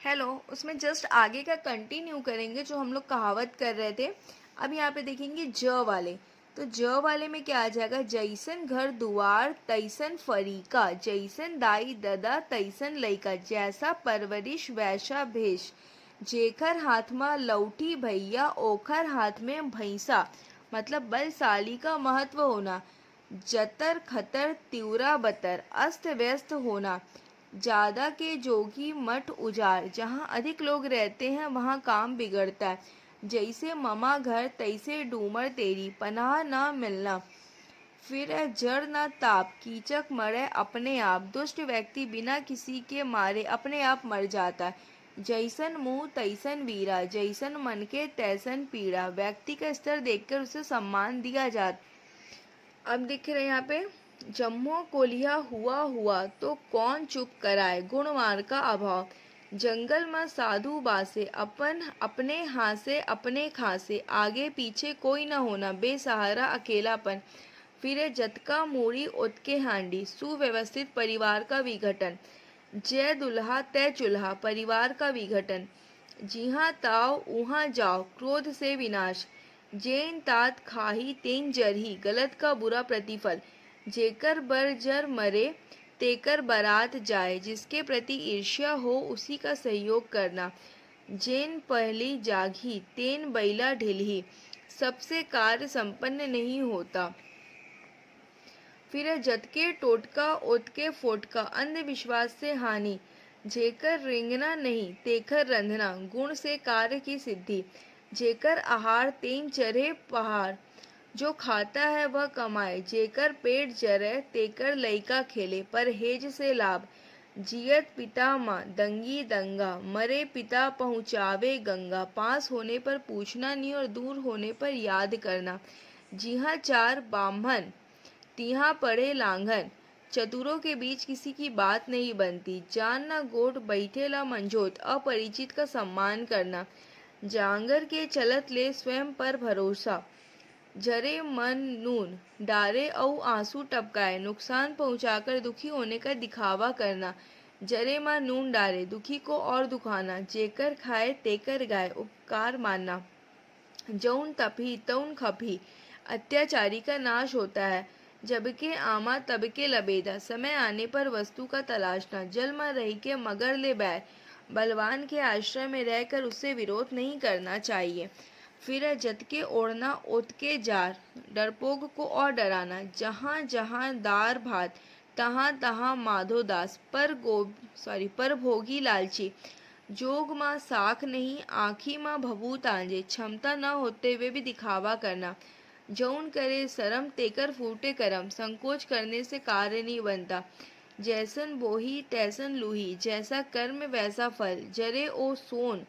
Hello, उसमें just आगे का कंटिन्यू करेंगे जो हम लोग कहावत कर रहे थे। अब यहाँ पे देखेंगे ज वाले। तो ज वाले में क्या आ जाएगा? जैसन घर दुआर तैसन फरीका, जैसन दाई ददा तैसन लइका, जैसा परवरिश वैसा भेष, जेकर हाथ में लौठी भैया ओखर हाथ में भैंसा। मतलब बलशाली का महत्व होना, जतर खतर तिउरा बतर, अस्त व्यस्त होना, ज्यादा के जोगी मठ उजाड़, जहाँ अधिक लोग रहते हैं वहाँ काम बिगड़ता है। जैसे ममा घर तैसे डूमर तेरी, पनाह ना मिलना, फिर है जड़ ना ताप, कीचक मरे अपने आप, दुष्ट व्यक्ति बिना किसी के मारे अपने आप मर जाता है। जैसन मुंह तैसन वीरा, जैसन मन के तैसन पीड़ा, व्यक्ति का स्तर देखकर उसे सम्मान दिया जाता। अब दिख रहे यहाँ पे, जम्मो कोलिया हुआ हुआ तो कौन चुप कराए, गुणवार का अभाव, जंगल में साधु बासे, अपन अपने हासे अपने खासे, आगे पीछे कोई न होना, बेसहारा अकेलापन, फिर जतका मूड़ी उतके हांडी, सुव्यवस्थित परिवार का विघटन, जय दुल्हा तय चूल्हा, परिवार का विघटन, जिहाँ ताव उहाँ जाओ, क्रोध से विनाश, जेन तात खाही तेन जरही, गलत का बुरा प्रतिफल, जेकर बर जर मरे तेकर बारात जाए, जिसके प्रति ईर्ष्या हो उसी का सहयोग करना, जेन पहली जागी तेन बैला ढिलही, सबसे कार्य संपन्न नहीं होता। फिर है जतके टोटका ओतके फोटका, अंधविश्वास से हानि, जेकर रेंगना नहीं तेकर रंधना, गुण से कार्य की सिद्धि, जेकर आहार तेन चढ़े पहाड़, जो खाता है वह कमाए, जेकर पेट जरे तेकर लइका खेले, परहेज से लाभ, जियत पिता माँ दंगी दंगा, मरे पिता पहुँचावे गंगा, पास होने पर पूछना नहीं और दूर होने पर याद करना, जिहाँ चार बाम्हन तिहाँ पड़े लांघन, चतुरों के बीच किसी की बात नहीं बनती, जान ना गोट बैठेला मंझोत, अपरिचित का सम्मान करना, जांगर के चलत ले स्वयं पर भरोसा, जरे मन नून डारे और आंसू टपकाए, नुकसान पहुंचाकर दुखी होने का दिखावा करना, जरे माँ नून डारे दुखी को और दुखाना, जेकर खाए तेकर गाय, उपकार मानना, जौन तपही तौन खपही, अत्याचारी का नाश होता है, जबके आमा तबके लबेदा, समय आने पर वस्तु का तलाशना, जल में रही के मगर ले बैर, बलवान के आश्रय में रहकर उससे विरोध नहीं करना चाहिए। फिर है जतके ओढ़ना ओतके जार, डरपोक को और डराना, जहाँ जहाँ दार भात तहाँ तहाँ माधो दास, पर भोगी लालची, जोग माँ साख नहीं आँखी माँ भभूत आंजे, क्षमता न होते हुए भी दिखावा करना, जौन करे शरम तेकर फूटे करम, संकोच करने से कार्य नहीं बनता, जैसन बोही तैसन लूही, जैसा कर्म वैसा फल, जरे ओ सोन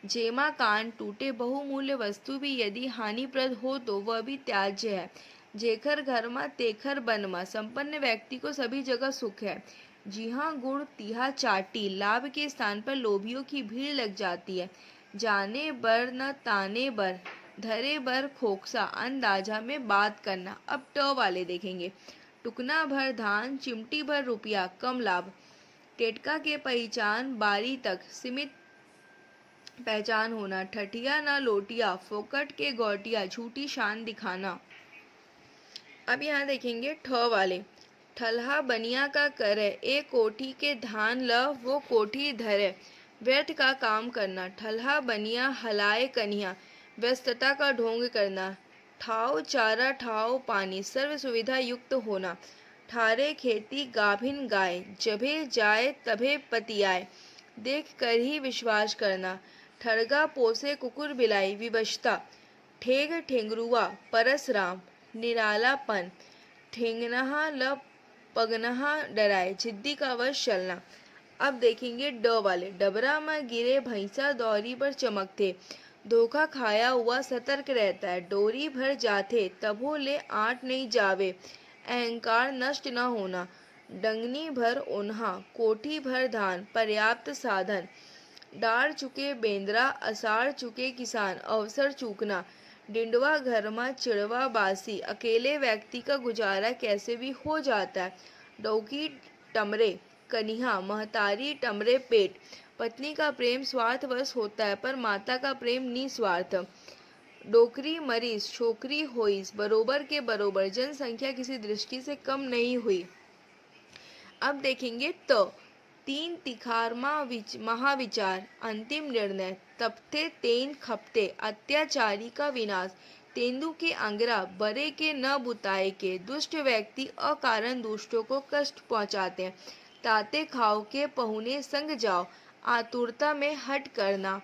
जेमा कान टूटे, बहुमूल्य वस्तु भी यदि हानिप्रद हो तो वह भी त्याज्य है, जेकर घर में तेखर बन में, संपन्न व्यक्ति को सभी जगह सुख है, जी हाँ गुड़ तिहा चाटी, लाभ के स्थान पर लोभियों की भीड़ लग जाती है, जाने बर न ताने बर, धरे बर खोखसा, अंदाजा में बात करना। अब ट वाले देखेंगे, टुकना भर धान चिमटी भर रुपया कम लाभ, टेटका के पहचान बारी तक सीमित पहचान होना, ठठिया ना लोटिया फोकट के गौटिया, झूठी शान दिखाना। अब यहाँ देखेंगे ठ वाले, ठल्हा बनिया का करे, ए कोठी के धान ल वो कोठी धरे, व्यर्थ का काम करना, ठल्हा बनिया हलाए कन्या, व्यस्तता का ढोंग करना, ठाव चारा ठाव पानी, सर्व सुविधा युक्त होना, ठारे खेती गाभिन गाय, जभे जाए तभे पतियाए, देख कर ही विश्वास करना, ठरगा पोसे कुकुर बिलाई, विवशता, ठेग ठेंगरुआ परसराम, निरालापन, ठेंगनहा ल पगनहा डराए, जिद्दी का वश चलना। अब देखेंगे ड वाले, डबरा में गिरे भैंसा दौरी पर चमकते, धोखा खाया हुआ सतर्क रहता है, डोरी भर जाते तभो ले आट नहीं जावे, अहंकार नष्ट न होना, डंगनी भर ओन्हा कोठी भर धान, पर्याप्त साधन, डार चुके बेंद्रा असार चुके किसान, अवसर चूकना, डिंडवा घर में चिड़वा बासी, अकेले व्यक्ति का गुजारा कैसे भी हो जाता है, डौकी टमरे कनिहा महतारी टमरे पेट, पत्नी का प्रेम स्वार्थवश होता है पर माता का प्रेम निस्वार्थ। डोकरी मरीज छोकरी होइस बरोबर के बरोबर, जनसंख्या किसी दृष्टि से कम नहीं हुई। अब देखेंगे तीन तिखारमा महाविचार, अंतिम निर्णय, तपते तेन खपते, अत्याचारी का विनाश, तेंदु के अंगरा, बरे के न बुताए के, दुष्ट व्यक्ति अकारण दुष्टों को कष्ट पहुंचाते हैं, ताते खाओ के पहुने संग जाओ, आतुरता में हट करना,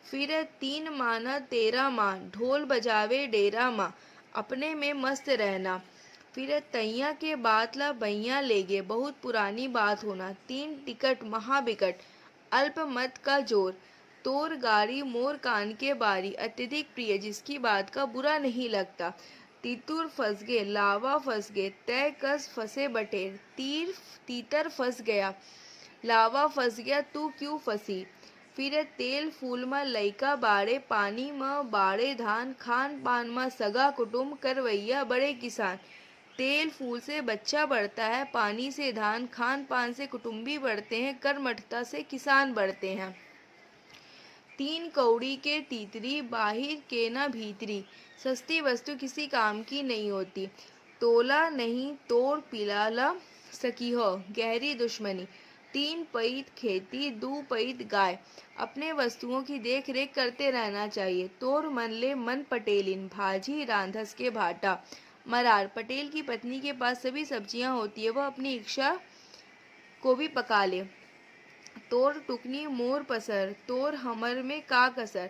फिर तीन माना तेरा माँ, ढोल बजावे डेरा माँ, अपने में मस्त रहना, फिर तैया के बात ला बैया लेगे, बहुत पुरानी बात होना, तीन टिकट महाबिकट, अल्प मत का जोर, तोर गाड़ी मोर कान के बारी, अत्यधिक प्रिय जिसकी बात का बुरा नहीं लगता, तीतुर फंस गए लावा फंस गए, तय कस फंसे बटेर, तीतर फंस गया लावा फंस गया तू क्यों फंसी, फिर तेल फूल में लइका बाड़े, पानी में बाड़े धान, खान पान में सगा कुटुम्ब, करवैया बड़े किसान, तेल फूल से बच्चा बढ़ता है, पानी से धान, खान पान से कुटुंबी बढ़ते हैं, कर्मठता से किसान बढ़ते हैं। तीन कौड़ी के तीतरी, बाहिर के न भीतरी, सस्ती वस्तु किसी काम की नहीं होती, तोला नहीं तोड़ पिलाला सकी हो, गहरी दुश्मनी, तीन पैत खेती दू पैत गाय, अपने वस्तुओं की देख रेख करते रहना चाहिए, तोर मन ले मन पटेलिन, भाजी रांधस के भाटा, मरार, पटेल की पत्नी के पास सभी सब्जियां होती है, वह अपनी इच्छा को भी पका ले, तोर टुकनी मोर पसर, तोर हमर में का कसर,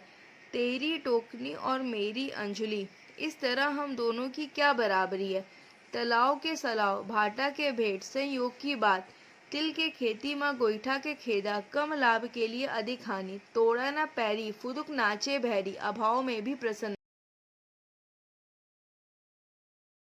तेरी टोकनी और मेरी अंजलि, इस तरह हम दोनों की क्या बराबरी है, तलाव के सलाव, भाटा के भेंट, संयोग की बात, तिल के खेती माँ गोईठा के खेदा, कम लाभ के लिए अधिक हानि, तोड़ा न पैरी, फुदुक नाचे भैरी, अभाव में भी प्रसन्न।